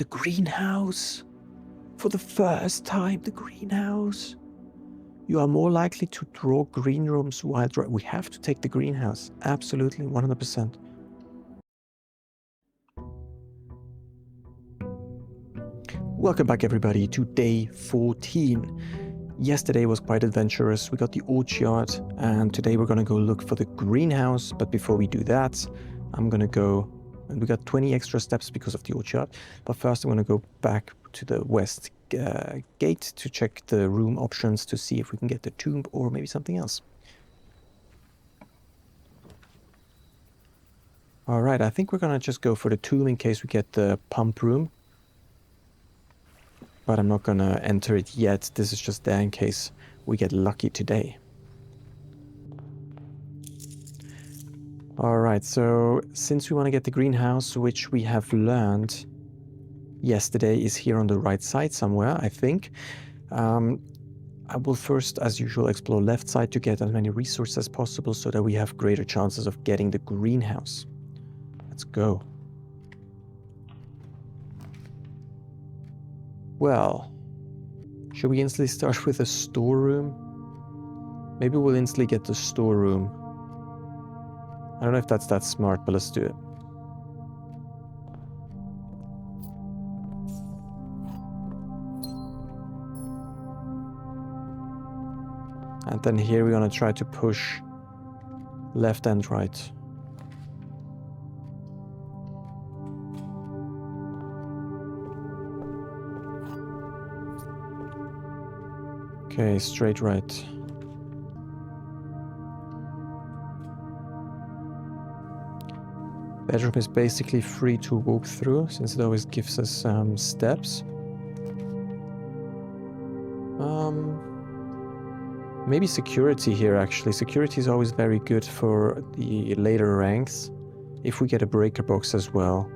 The greenhouse. For the first time, the greenhouse. You are more likely to draw green rooms while we have to take the greenhouse. Absolutely, 100%. Welcome back, everybody, to day 14. Yesterday was quite adventurous. We got the orchard, and today we're going to go look for the greenhouse. But before we do that, I'm going to go, and we got 20 extra steps because of the orchard. But first, I'm going to go back to the west gate to check the room options to see if we can get the tomb or maybe something else. All right, I think we're going to just go for the tomb in case we get the pump room. But I'm not going to enter it yet. This is just there in case we get lucky today. Alright, so since we want to get the greenhouse, which we have learned yesterday is here on the right side somewhere, I think. I will first, as usual, explore left side to get as many resources as possible so that we have greater chances of getting the greenhouse. Let's go. Well, should we instantly start with a storeroom? Maybe we'll instantly get the storeroom. I don't know if that's that smart, but let's do it. And then here we're gonna try to push left and right. Okay, straight right. Bedroom is basically free to walk through, since it always gives us steps. Maybe security here, actually. Security is always very good for the later ranks, if we get a breaker box as well.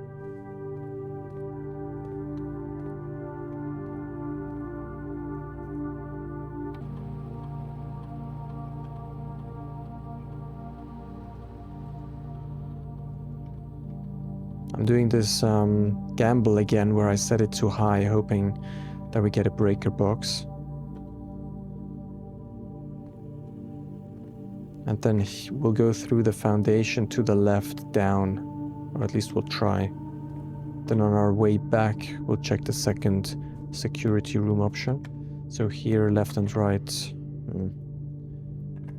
I'm doing this gamble again where I set it too high, hoping that we get a breaker box. And then we'll go through the foundation to the left down, or at least we'll try. Then on our way back, we'll check the second security room option. So here, left and right.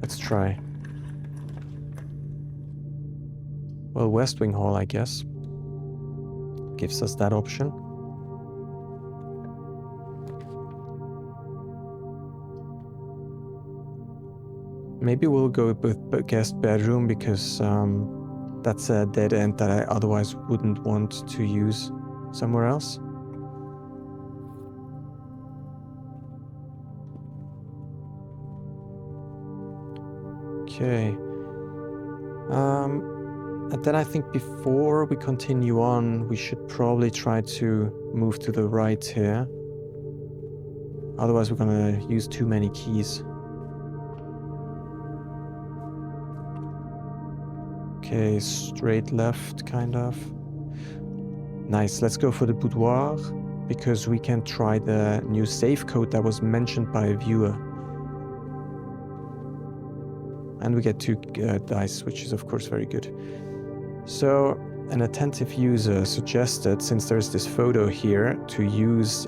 Let's try. Well, West Wing Hall, I guess. Gives us that option. Maybe we'll go with guest bedroom because that's a dead end that I otherwise wouldn't want to use somewhere else. Okay. And then I think before we continue on, we should probably try to move to the right here. Otherwise we're gonna use too many keys. Okay, straight left, kind of. Nice, let's go for the boudoir, because we can try the new safe code that was mentioned by a viewer. And we get 2 dice, which is of course very good. So, an attentive user suggested, since there's this photo here, to use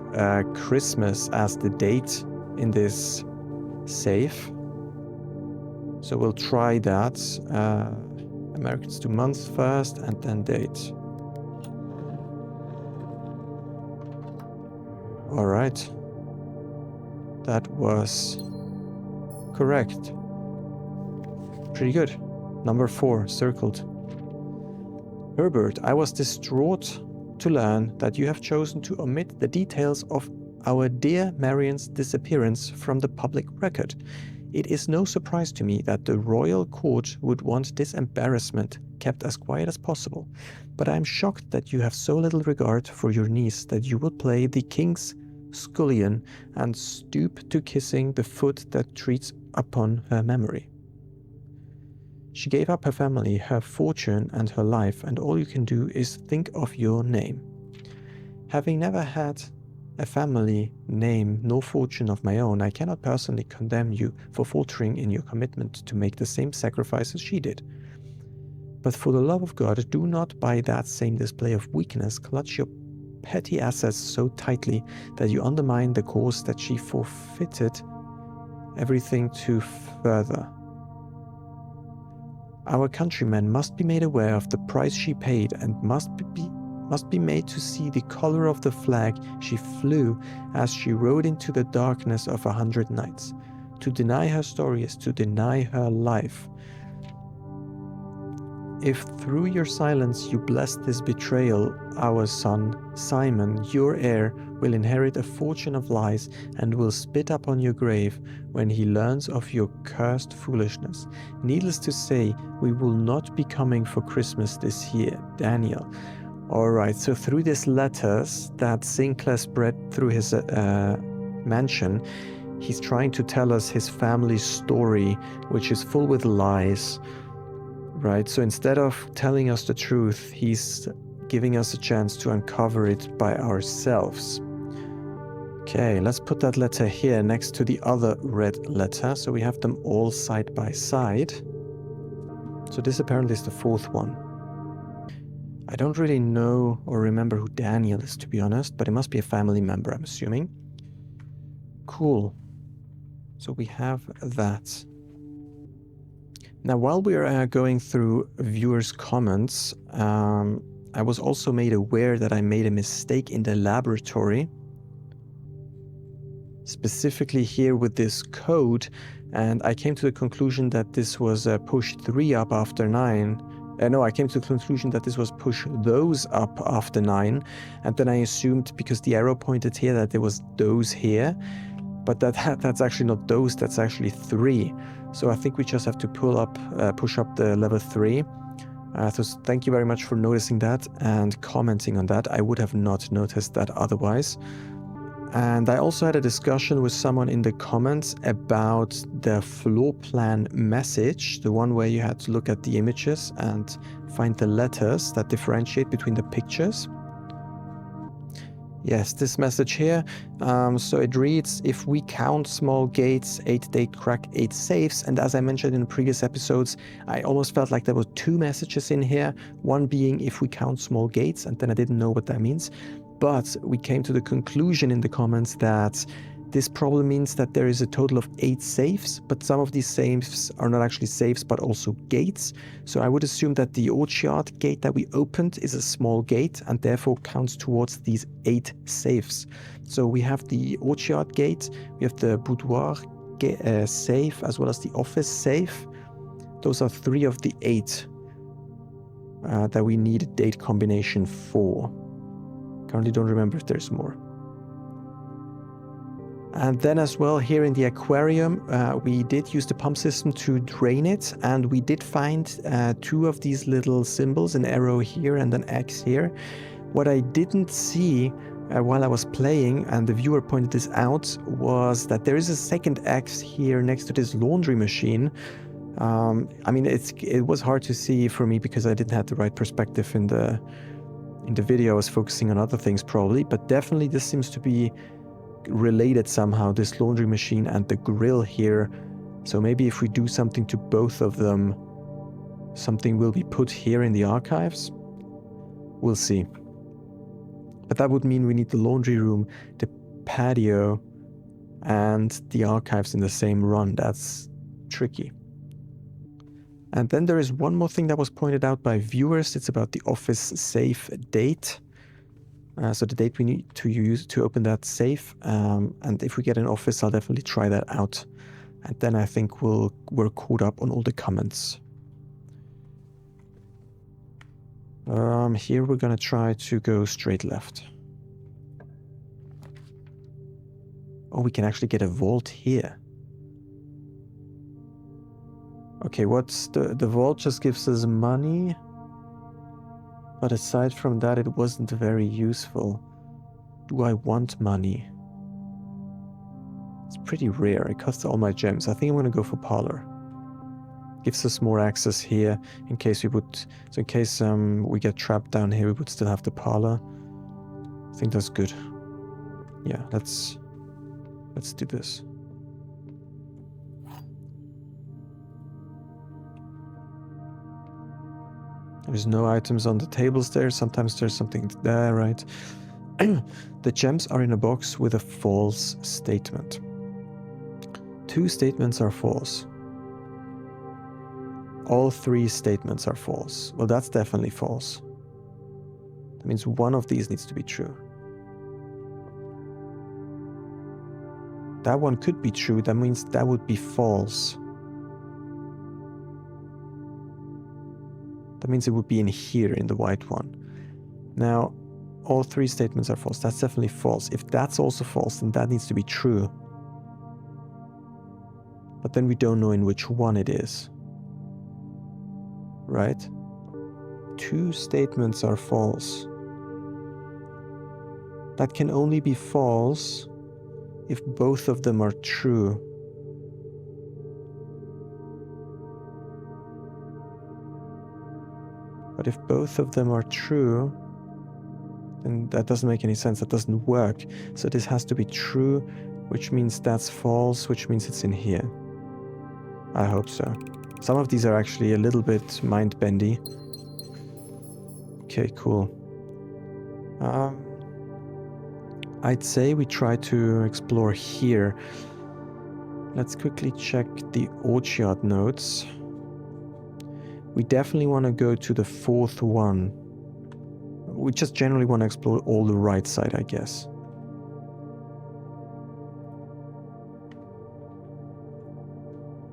Christmas as the date in this safe. So we'll try that. Americans do month first and then date. All right. That was correct. Pretty good. Number 4, circled. Herbert, I was distraught to learn that you have chosen to omit the details of our dear Marian's disappearance from the public record. It is no surprise to me that the royal court would want this embarrassment kept as quiet as possible, but I am shocked that you have so little regard for your niece that you will play the king's scullion and stoop to kissing the foot that treats upon her memory. She gave up her family, her fortune, and her life, and all you can do is think of your name. Having never had a family name nor fortune of my own, I cannot personally condemn you for faltering in your commitment to make the same sacrifice as she did. But for the love of God, do not by that same display of weakness clutch your petty assets so tightly that you undermine the cause that she forfeited everything to further. Our countrymen must be made aware of the price she paid and must be made to see the color of the flag she flew as she rode into the darkness of 100 nights. To deny her story is to deny her life. If through your silence you bless this betrayal, our son, Simon, your heir, will inherit a fortune of lies and will spit upon your grave when he learns of your cursed foolishness. Needless to say, we will not be coming for Christmas this year, Daniel. Alright, so through these letters that Sinclair spread through his mansion, he's trying to tell us his family's story, which is full with lies. Right, so instead of telling us the truth, he's giving us a chance to uncover it by ourselves. Okay, let's put that letter here next to the other red letter, so we have them all side by side. So this apparently is the fourth one. I don't really know or remember who Daniel is, to be honest, but it must be a family member, I'm assuming. Cool. So we have that. Now, while we are going through viewers' comments, I was also made aware that I made a mistake in the laboratory. Specifically here with this code, and I came to the conclusion that this was push 3 up after 9. No, I came to the conclusion that this was push those up after 9, and then I assumed, because the arrow pointed here, that there was those here, but that's actually not those, that's actually 3. So I think we just have to push up the level 3. So thank you very much for noticing that and commenting on that. I would have not noticed that otherwise. And I also had a discussion with someone in the comments about the floor plan message, the one where you had to look at the images and find the letters that differentiate between the pictures. Yes, this message here, so it reads, if we count small gates, 8 date crack, 8 safes, and as I mentioned in the previous episodes, I almost felt like there were 2 messages in here, one being if we count small gates, and then I didn't know what that means, but we came to the conclusion in the comments that this probably means that there is a total of 8 safes, but some of these safes are not actually safes, but also gates. So I would assume that the Orchard gate that we opened is a small gate and therefore counts towards these 8 safes. So we have the Orchard gate, we have the boudoir safe, as well as the office safe. Those are 3 of the 8 that we need a date combination for. Currently don't remember if there's more. And then as well, here in the aquarium, we did use the pump system to drain it, and we did find 2 of these little symbols, an arrow here and an X here. What I didn't see while I was playing, and the viewer pointed this out, was that there is a second X here next to this laundry machine. I mean, it was hard to see for me because I didn't have the right perspective in the video. I was focusing on other things probably, but definitely this seems to be related somehow, this laundry machine and the grill here. So maybe if we do something to both of them, something will be put here in the archives. We'll see. But that would mean we need the laundry room, the patio, and the archives in the same run. That's tricky. And then there is one more thing that was pointed out by viewers. It's about the office safe date. So the date we need to use to open that safe, and if we get an office, I'll definitely try that out. And then I think we're caught up on all the comments. Here we're gonna try to go straight left. Oh, we can actually get a vault here. Okay, what's the vault just gives us money. But aside from that, it wasn't very useful. Do I want money? It's pretty rare. It costs all my gems. I think I'm gonna go for parlor. Gives us more access here in case we would. So in case we get trapped down here, we would still have the parlor. I think that's good. Yeah, let's do this. There's no items on the tables there. Sometimes there's something there, right? The gems are in a box with a false statement. 2 statements are false. All 3 statements are false. Well, that's definitely false. That means one of these needs to be true. That one could be true. That means that would be false. That means it would be in here, in the white one. Now, all 3 statements are false. That's definitely false. If that's also false, then that needs to be true. But then we don't know in which one it is. Right? 2 statements are false. That can only be false if both of them are true. But if both of them are true, then that doesn't make any sense. That doesn't work. So this has to be true, which means that's false, which means it's in here. I hope so. Some of these are actually a little bit mind-bendy. Okay, cool. I'd say we try to explore here. Let's quickly check the Orchard notes. We definitely want to go to the 4th one. We just generally want to explore all the right side, I guess.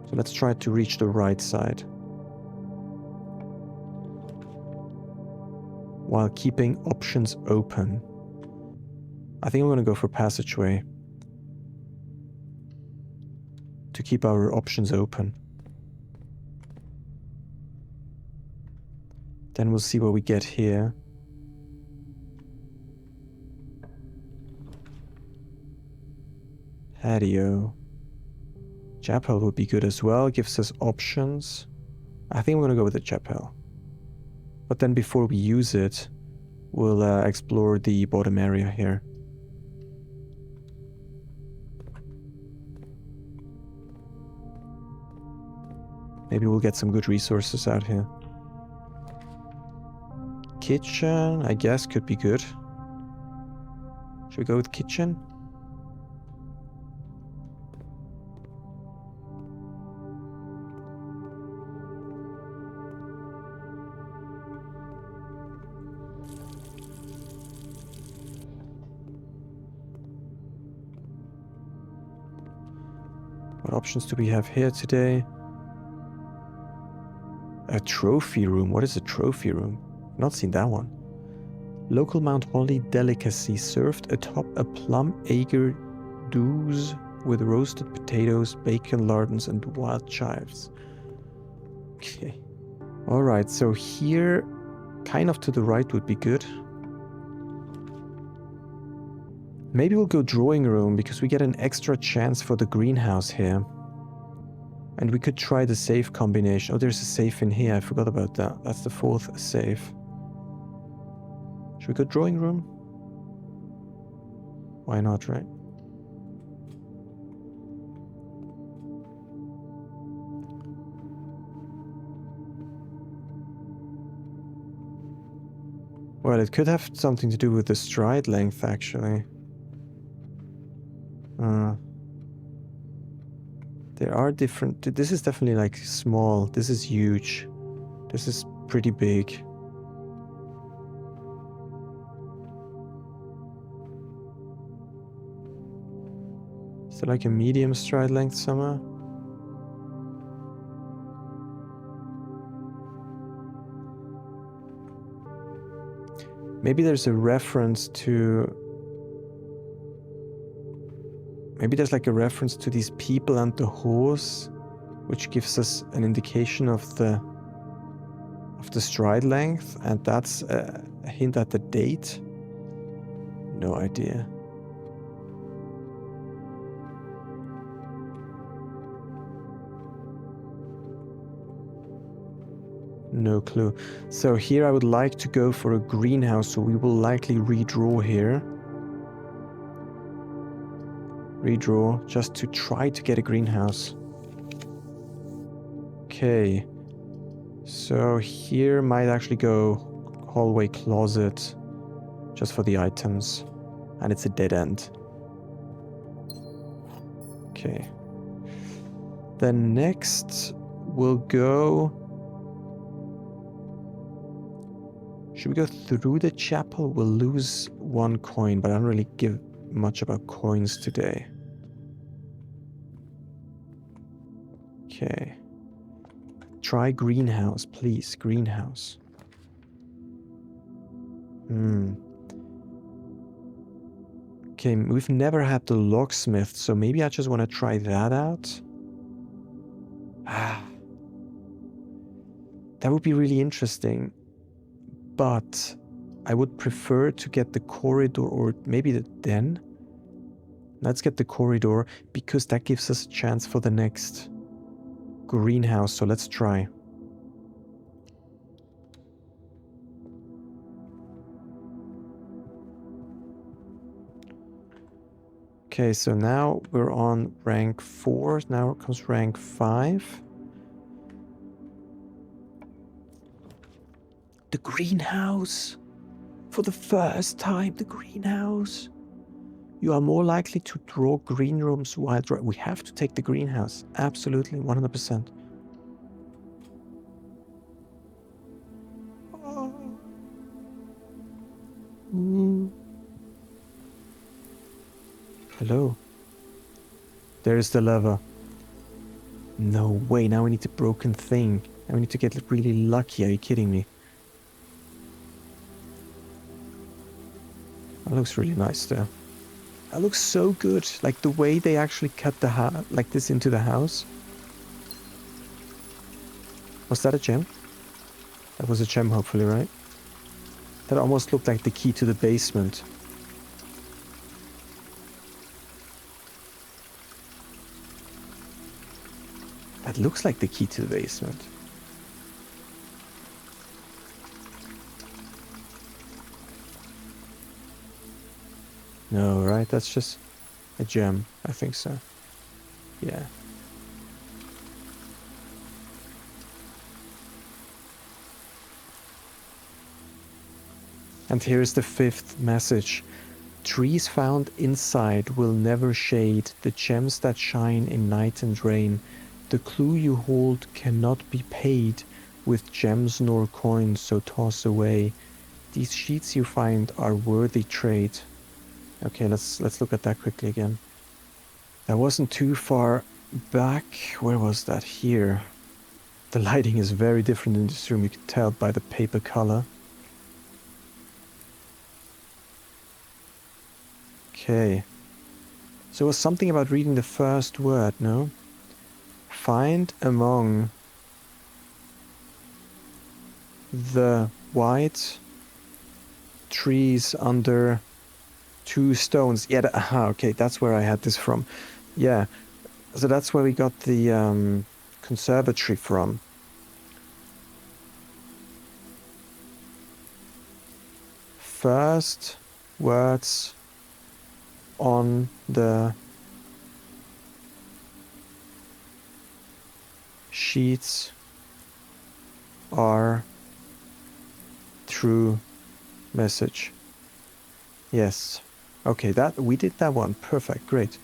So let's try to reach the right side, while keeping options open. I think I'm going to go for passageway to keep our options open. Then we'll see what we get here. Patio. Chapel would be good as well, gives us options. I think I'm gonna go with the chapel. But then before we use it, we'll explore the bottom area here. Maybe we'll get some good resources out here. Kitchen, I guess, could be good. Should we go with kitchen? What options do we have here today? A trophy room. What is a trophy room? Not seen that one. Local Mount Holly delicacy served atop a plum agar douce with roasted potatoes, bacon lardons, and wild chives. Okay. Alright, so here, kind of to the right would be good. Maybe we'll go drawing room because we get an extra chance for the greenhouse here. And we could try the safe combination. Oh, there's a safe in here. I forgot about that. That's the 4th safe. Should we go drawing room? Why not, right? Well, it could have something to do with the stride length, actually. There are different... This is definitely like small. This is huge. This is pretty big. Is there like a medium stride length somewhere? Maybe there's a reference to... Maybe there's like a reference to these people and the horse, which gives us an indication of the stride length, and that's a hint at the date. No idea. No clue. So here I would like to go for a greenhouse, so we will likely redraw here. Redraw, just to try to get a greenhouse. Okay. So here might actually go hallway closet, just for the items. And it's a dead end. Okay. Then next we'll go... Should we go through the chapel? We'll lose 1 coin, but I don't really give much about coins today. Okay. Try greenhouse, please. Greenhouse. Okay, we've never had the locksmith, so maybe I just want to try that out. That would be really interesting. But I would prefer to get the corridor, or maybe the den. Let's get the corridor, because that gives us a chance for the next greenhouse, so let's try. Okay, so now we're on rank 4, now comes rank 5. The greenhouse! For the first time, the greenhouse! You are more likely to draw green rooms while we have to take the greenhouse. Absolutely, 100%. Hello. There's the lever. No way, now we need a broken thing. Now we need to get really lucky. Are you kidding me? That looks really nice there. That looks so good. Like the way they actually cut the like this into the house. Was that a gem? That was a gem, hopefully, right? That almost looked like the key to the basement. That looks like the key to the basement. No, right? That's just a gem. I think so. Yeah. And here's the 5th message. Trees found inside will never shade, the gems that shine in night and rain. The clue you hold cannot be paid with gems nor coins, so toss away. These sheets you find are worthy trade. Okay, let's look at that quickly again. That wasn't too far back. Where was that? Here. The lighting is very different in this room. You can tell by the paper color. Okay. So it was something about reading the first word, no? Find among the white trees under 2 stones. Yeah, okay, that's where I had this from. Yeah, so that's where we got the conservatory from. First words on the sheets are true message. Yes. Okay, that we did that one. Perfect. Great.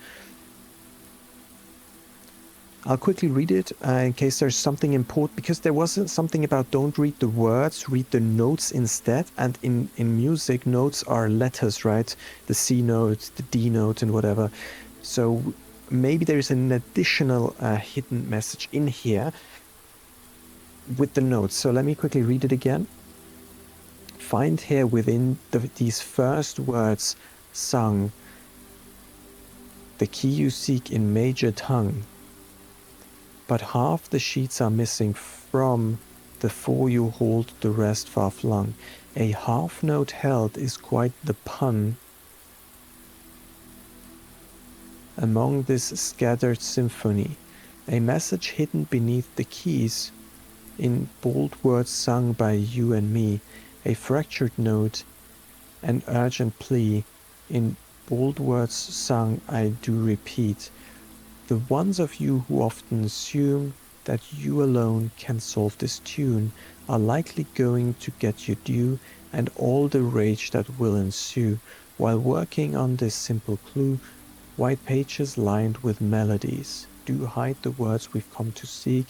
I'll quickly read it in case there's something important, because there wasn't something about don't read the words, read the notes instead. And in music, notes are letters, right? The C note, the D note, and whatever. So maybe there's an additional hidden message in here with the notes. So let me quickly read it again. Find here within these first words sung the key you seek in major tongue, but half the sheets are missing from the 4 you hold, the rest far flung. A half note held is quite the pun among this scattered symphony. A message hidden beneath the keys in bold words sung by you and me, a fractured note, an urgent plea, in bold words sung I do repeat, the ones of you who often assume that you alone can solve this tune are likely going to get your due and all the rage that will ensue, while working on this simple clue, white pages lined with melodies do hide the words we've come to seek,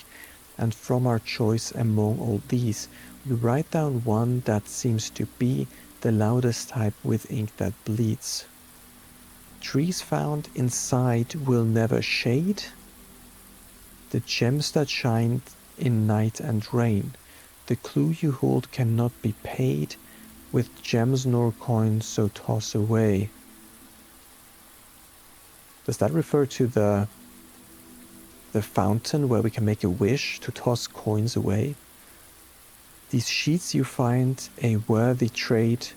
and from our choice among all these, we write down one that seems to be the loudest type with ink that bleeds. Trees found inside will never shade. The gems that shine in night and rain. The clue you hold cannot be paid with gems nor coins, so toss away. Does that refer to the fountain where we can make a wish to toss coins away? These sheets you find a worthy trade.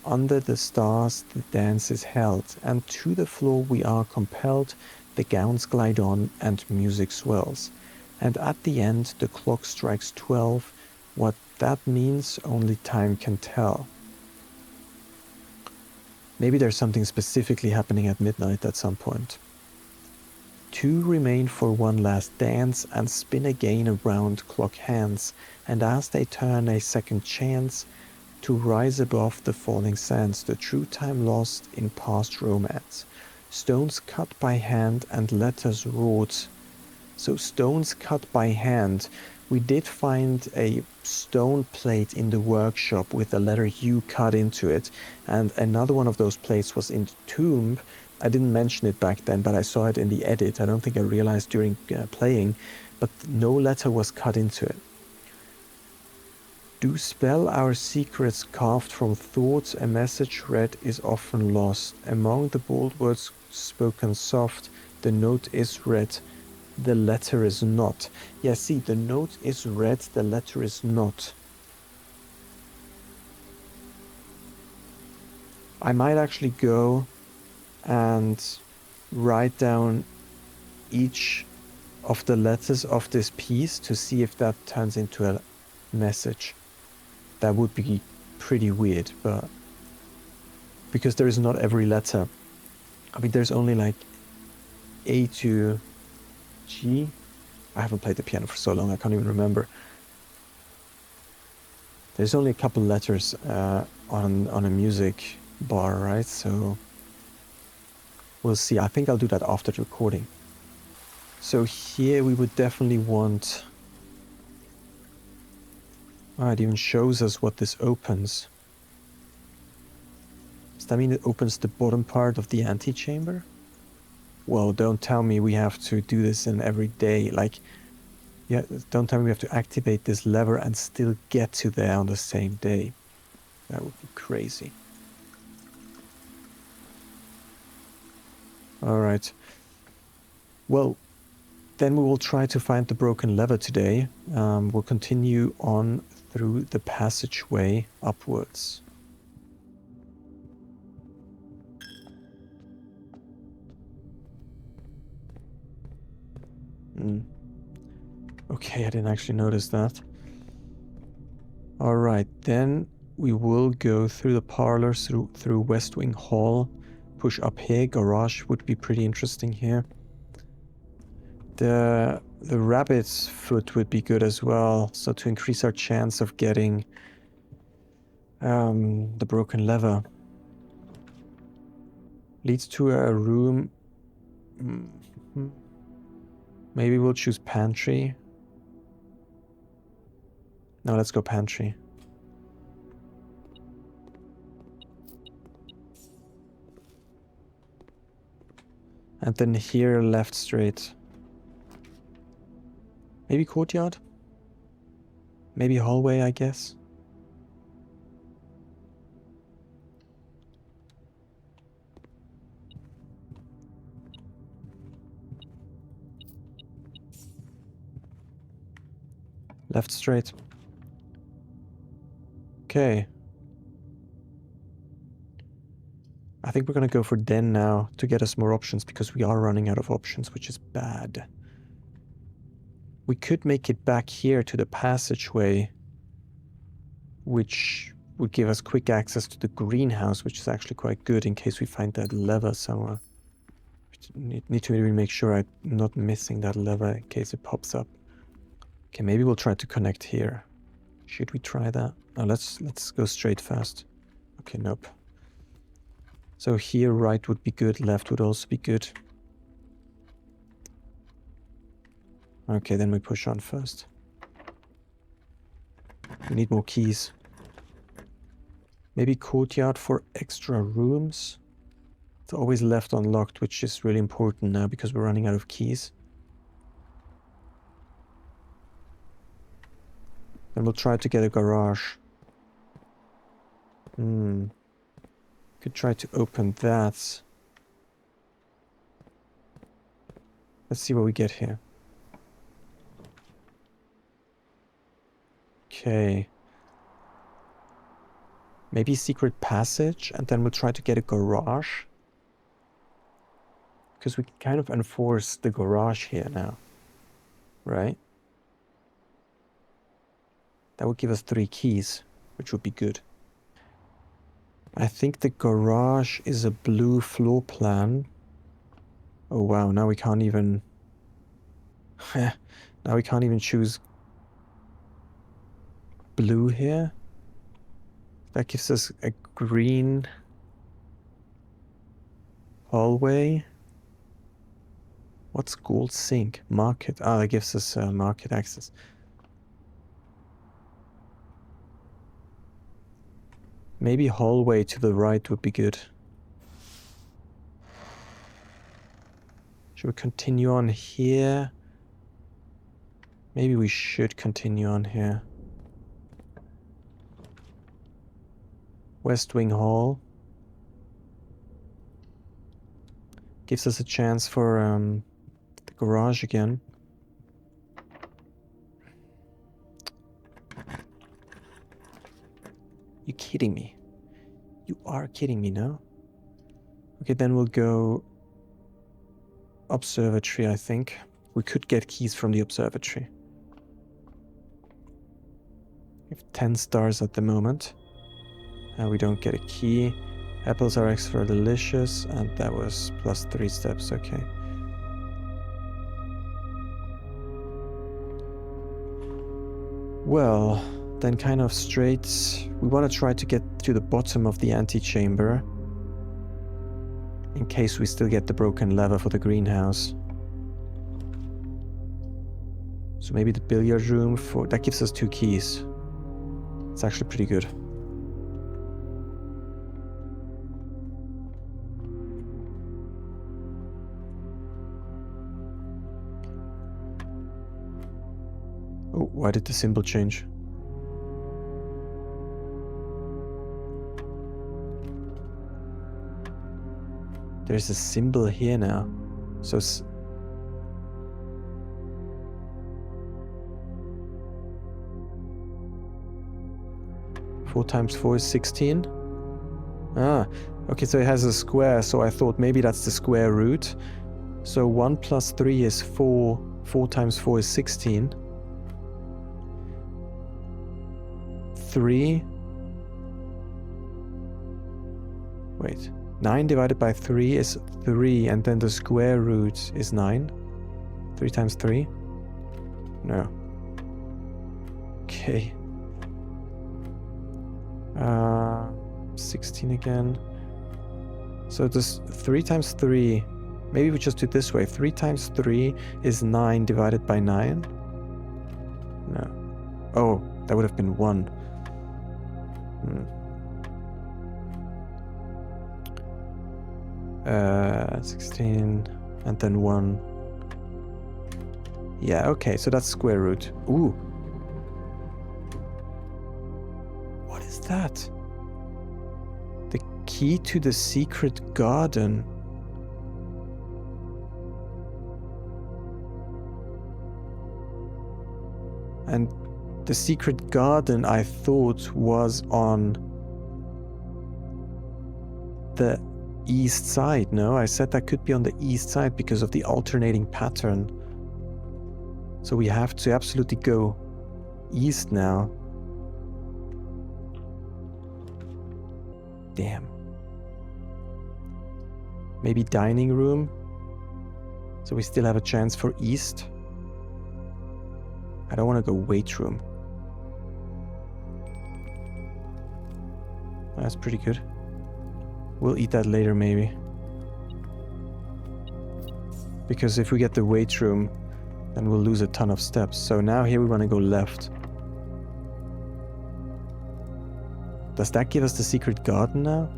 Under the stars the dance is held, and to the floor we are compelled. The gowns glide on and music swells, and at the end the clock strikes 12. What that means only time can tell. Maybe there's something specifically happening at midnight at some point. Two remain for one last dance and spin again around clock hands, and as they turn a second chance to rise above the falling sands, the true time lost in past romance. Stones cut by hand and letters wrought. So stones cut by hand. We did find a stone plate in the workshop with the letter U cut into it, and another one of those plates was in the tomb. I didn't mention it back then, but I saw it in the edit. I don't think I realized during playing, but no letter was cut into it. Do spell our secrets carved from thoughts, a message read is often lost. Among the bold words spoken soft, the note is read, the letter is not. Yeah, see, the note is read, the letter is not. I might actually go and write down each of the letters of this piece to see if that turns into a message. That would be pretty weird, but because there is not every letter. I mean, there's only like A to G. I haven't played the piano for so long, I can't even remember. There's only a couple letters on a music bar, right? So we'll see. I think I'll do that after the recording. So here we would definitely want... Oh, it even shows us what this opens. Does that mean it opens the bottom part of the antechamber? Well, don't tell me we have to do this in every day. Like, yeah, don't tell me we have to activate this lever and still get to there on the same day. That would be crazy. Alright. Well, then we will try to find the broken lever today. We'll continue on through the passageway upwards. Okay, I didn't actually notice that. Alright, then we will go through the parlors, through West Wing Hall, push up here. Garage would be pretty interesting here. The rabbit's foot would be good as well, so to increase our chance of getting the broken lever. Leads to a room. Maybe we'll choose pantry. No, let's go pantry. And then here, left straight. Maybe courtyard? Maybe hallway, I guess. Left straight. Okay. I think we're gonna go for den now to get us more options because we are running out of options, which is bad. We could make it back here to the passageway, which would give us quick access to the greenhouse, which is actually quite good in case we find that lever somewhere. Need to really make sure I'm not missing that lever in case it pops up. Okay, maybe we'll try to connect here. Should we try that? No, let's go straight first. Okay, nope. So here right would be good, left would also be good. Okay, then we push on first. We need more keys. Maybe courtyard for extra rooms. It's always left unlocked, which is really important now because we're running out of keys. Then we'll try to get a garage. Could try to open that. Let's see what we get here. Okay. Maybe secret passage, and then we'll try to get a garage. Because we can kind of enforce the garage here now. Right? That would give us 3 keys, which would be good. I think the garage is a blue floor plan. Oh wow, now we can't even... now we can't even choose blue here. That gives us a green hallway. What's gold sink? Market. Ah, that gives us market access. Maybe hallway to the right would be good. Should we continue on here? Maybe we should continue on here. West Wing Hall. Gives us a chance for the garage again. You kidding me? You are kidding me, no? Okay, then we'll go observatory, I think. We could get keys from the observatory. We have 10 stars at the moment. And we don't get a key. Apples are extra delicious, and that was plus 3 steps, okay. Well, then kind of straight, we want to try to get to the bottom of the antechamber in case we still get the broken lever for the greenhouse. So maybe the billiard room for that gives us 2 keys. It's actually pretty good. Oh, why did the symbol change? There's a symbol here now. So 4 times 4 is 16. Ah, okay, so it has a square, so I thought maybe that's the square root. So 1 plus 3 is 4. 4 times 4 is 16. 3. Wait. 9 divided by 3 is 3, and then the square root is 9. 3 times 3? No. Okay. 16 again. So this 3 times 3, maybe we just do it this way. 3 times 3 is 9 divided by 9? No. Oh, that would have been 1. 16 and then 1. Yeah, okay, so that's square root. Ooh. What is that? The key to the secret garden. And the secret garden, I thought, was on the east side. No, I said that could be on the east side because of the alternating pattern. So we have to absolutely go east now. Damn. Maybe dining room. So we still have a chance for east. I don't want to go weight room. That's pretty good. We'll eat that later maybe. Because if we get the weight room, then we'll lose a ton of steps. So now here we want to go left. Does that give us the secret garden now?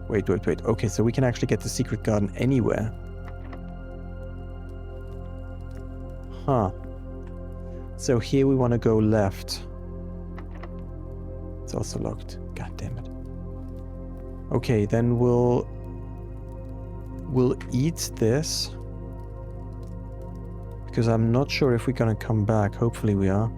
Wait. Okay, so we can actually get the secret garden anywhere. Huh. So here we want to go left. It's also locked. God damn it. Okay, then we'll eat this. Because I'm not sure if we're gonna come back. Hopefully we are.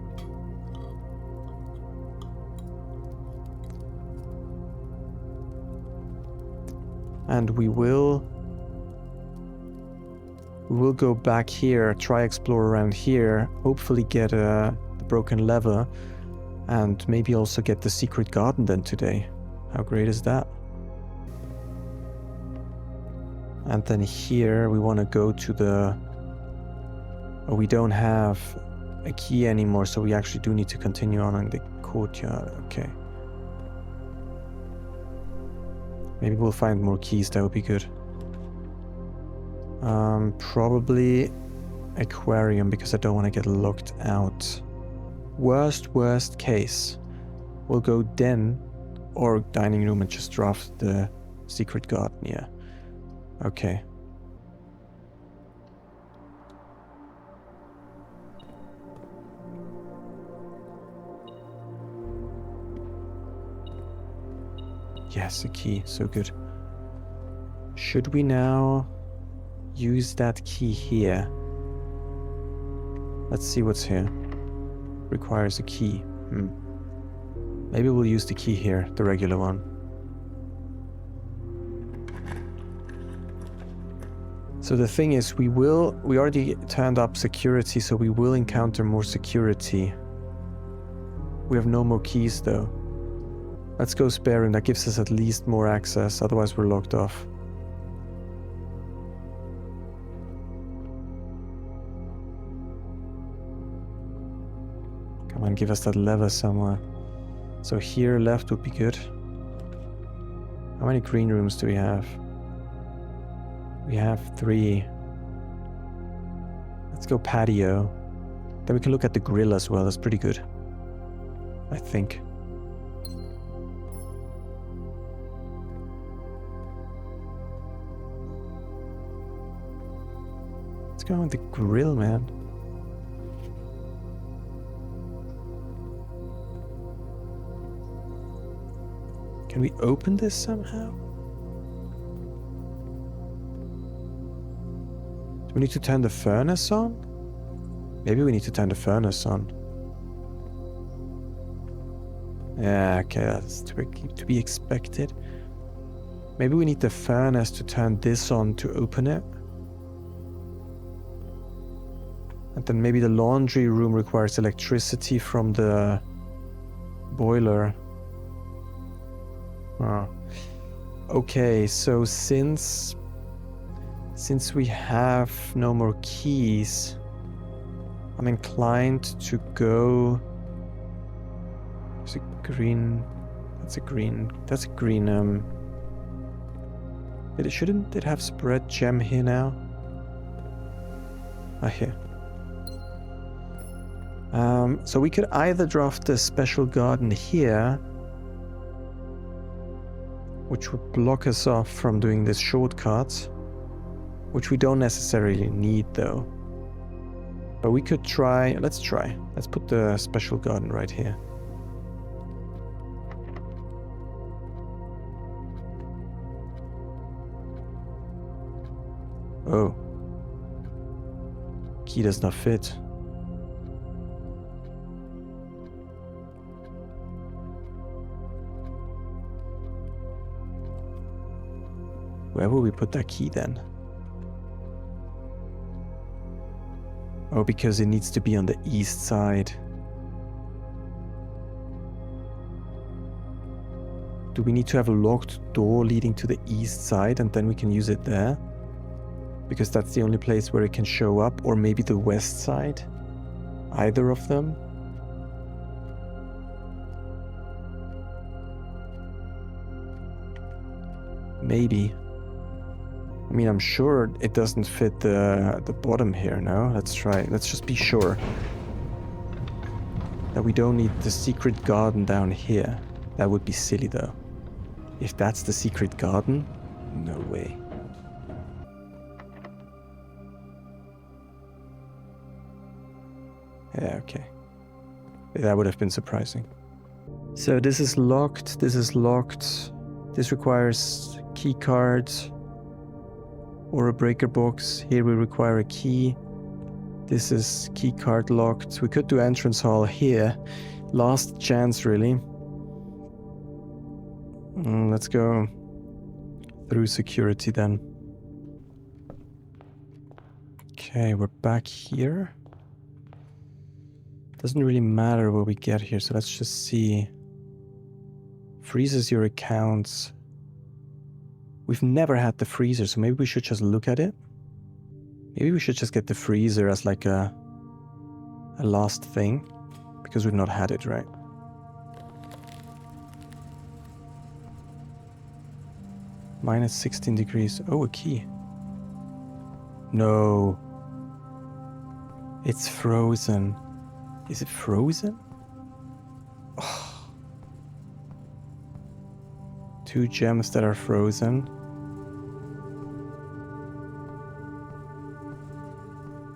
And we will go back here, try explore around here, hopefully get the broken lever, and maybe also get the secret garden then today. How great is that? And then here we want to go to the... Oh, we don't have a key anymore, so we actually do need to continue on in the courtyard. Okay. Maybe we'll find more keys, that would be good. Probably aquarium, because I don't want to get locked out. Worst case, we'll go den or dining room and just draft the secret garden, yeah. Okay. Yes, a key. So good. Should we now use that key here? Let's see what's here. Requires a key. Maybe we'll use the key here, the regular one. So the thing is, we already turned up security, so we will encounter more security. We have no more keys though. Let's go spare room, that gives us at least more access, otherwise we're locked off. Come on, give us that lever somewhere. So here left would be good. How many green rooms do we have? We have 3. Let's go patio. Then we can look at the grill as well, that's pretty good. I think. Let's go with the grill, man. Can we open this somehow? Do we need to turn the furnace on? Maybe we need to turn the furnace on. Yeah, okay, that's to be expected. Maybe we need the furnace to turn this on to open it. And then maybe the laundry room requires electricity from the boiler. Oh. Okay, so since we have no more keys, I'm inclined to go... There's a green... That's a green... Shouldn't it have spread gem here now? Ah, here. So we could either draft the special garden here, which would block us off from doing this shortcut, which we don't necessarily need though. But we could try, let's try. Let's put the special garden right here. Oh. Key does not fit. Where will we put that key then? Oh, because it needs to be on the east side. Do we need to have a locked door leading to the east side and then we can use it there? Because that's the only place where it can show up, or maybe the west side? Either of them? Maybe. I mean, I'm sure it doesn't fit the bottom here, no? Let's try. Let's just be sure. That we don't need the secret garden down here. That would be silly, though. If that's the secret garden, no way. Yeah, okay. That would have been surprising. So this is locked, this is locked. This requires key cards or a breaker box. Here we require a key. This is key card locked. We could do entrance hall here. Last chance, really. Let's go through security then. Okay, we're back here. Doesn't really matter what we get here, so let's just see. Freezes your accounts. We've never had the freezer, so maybe we should just look at it. Maybe we should just get the freezer as like a last thing, because we've not had it, right? Minus 16 degrees. Oh, a key. No. It's frozen. Is it frozen? Oh. 2 gems that are frozen.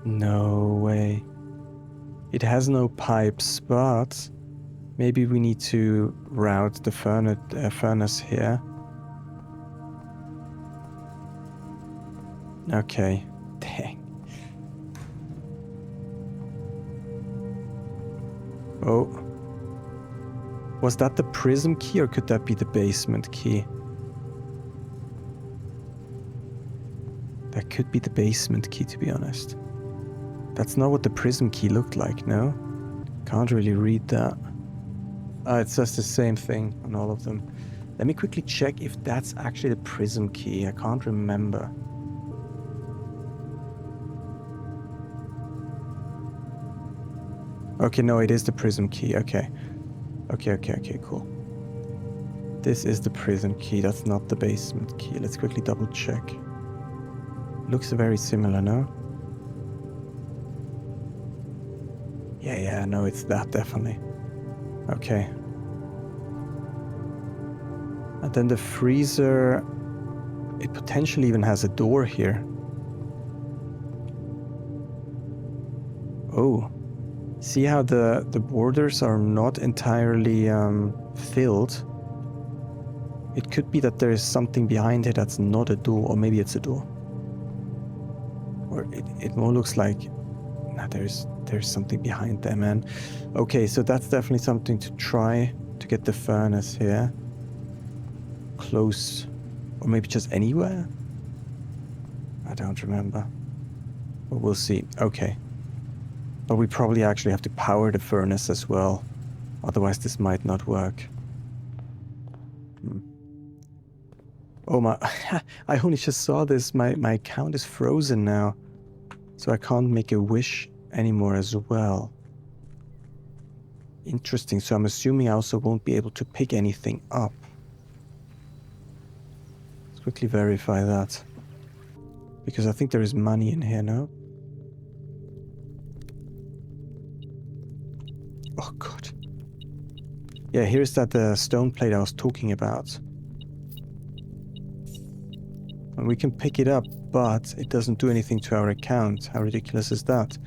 No way. It has no pipes, but maybe we need to route the furnace here. Okay. Dang. Oh. Was that the prism key or could that be the basement key? That could be the basement key, to be honest. That's not what the prism key looked like, no? Can't really read that. It says the same thing on all of them. Let me quickly check if that's actually the prism key. I can't remember. Okay, no, it is the prism key. Okay. Okay, cool. This is the prism key. That's not the basement key. Let's quickly double check. Looks very similar, no? Yeah, no, it's that, definitely. Okay. And then the freezer... It potentially even has a door here. Oh. See how the borders are not entirely filled? It could be that there is something behind it that's not a door, or maybe it's a door. Or it more looks like... Nah, there's something behind there, man. Okay, so that's definitely something to try to get the furnace here. Close. Or maybe just anywhere? I don't remember. But we'll see. Okay. But we probably actually have to power the furnace as well. Otherwise this might not work. Oh my... I only just saw this. My account is frozen now. So I can't make a wish anymore as well. Interesting. So I'm assuming I also won't be able to pick anything up. Let's quickly verify that. Because I think there is money in here now. Oh god. Yeah, here's that stone plate I was talking about. And we can pick it up, but it doesn't do anything to our account. How ridiculous is that?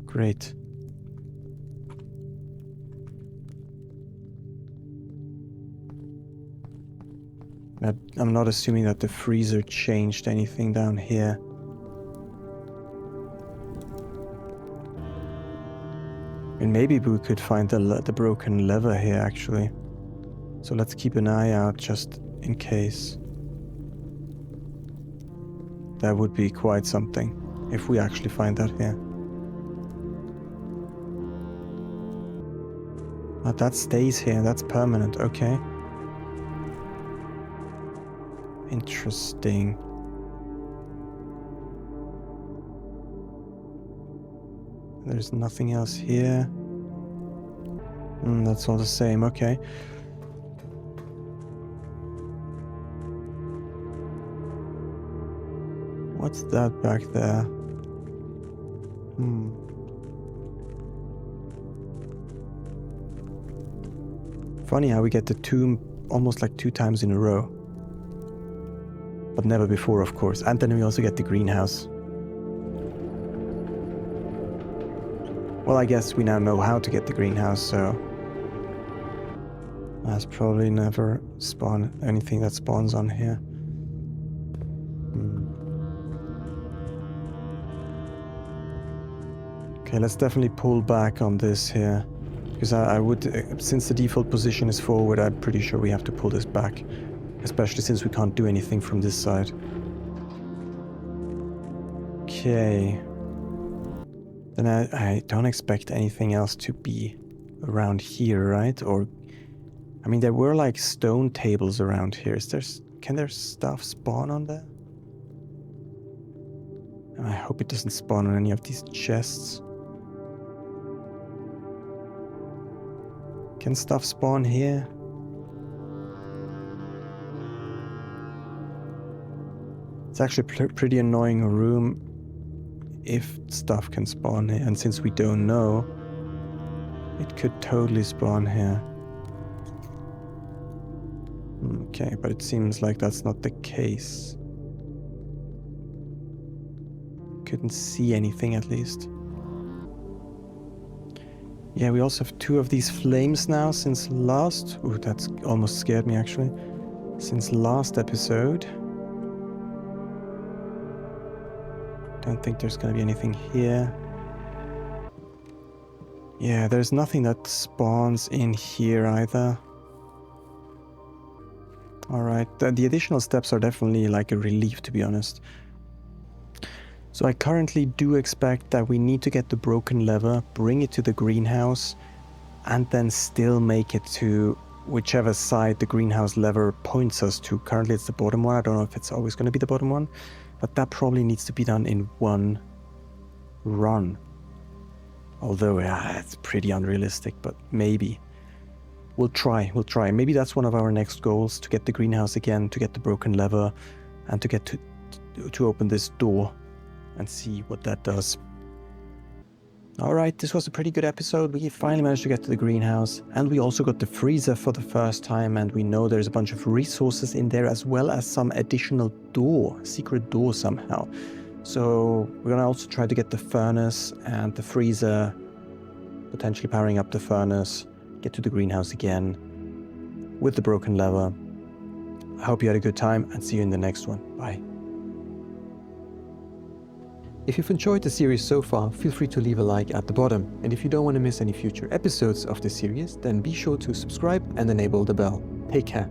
Great. I'm not assuming that the freezer changed anything down here. And maybe we could find the broken lever here, actually. So let's keep an eye out just in case. That would be quite something if we actually find that here. But that stays here, that's permanent, okay. Interesting. There's nothing else here. That's all the same, okay. What's that back there? Funny how we get the tomb almost like 2 times in a row. But never before, of course. And then we also get the greenhouse. Well, I guess we now know how to get the greenhouse, so... That's probably never anything that spawns on here. Okay, let's definitely pull back on this here. Because I would, since the default position is forward, I'm pretty sure we have to pull this back. Especially since we can't do anything from this side. Okay. Then I don't expect anything else to be around here, right? Or, I mean, there were like stone tables around here. Can there stuff spawn on there? I hope it doesn't spawn on any of these chests. Can stuff spawn here? It's actually a pretty annoying room if stuff can spawn here, and since we don't know, it could totally spawn here. Okay, but it seems like that's not the case. Couldn't see anything at least. Yeah, we also have 2 of these flames now since last... Ooh, that's almost scared me actually. Since last episode. Don't think there's gonna be anything here. Yeah, there's nothing that spawns in here either. Alright, the additional steps are definitely like a relief, to be honest. So I currently do expect that we need to get the broken lever, bring it to the greenhouse, and then still make it to whichever side the greenhouse lever points us to. Currently it's the bottom one. I don't know if it's always going to be the bottom one, but that probably needs to be done in one run. Although, yeah, it's pretty unrealistic, but maybe. We'll try. Maybe that's one of our next goals, to get the greenhouse again, to get the broken lever, and to get to open this door and see what that does. Alright, this was a pretty good episode. We finally managed to get to the greenhouse, and we also got the freezer for the first time, and we know there's a bunch of resources in there as well as some additional secret door somehow. So we're gonna also try to get the furnace and the freezer, potentially powering up the furnace, get to the greenhouse again with the broken lever. I hope you had a good time, and see you in the next one. Bye. If you've enjoyed the series so far, feel free to leave a like at the bottom. And if you don't want to miss any future episodes of this series, then be sure to subscribe and enable the bell. Take care.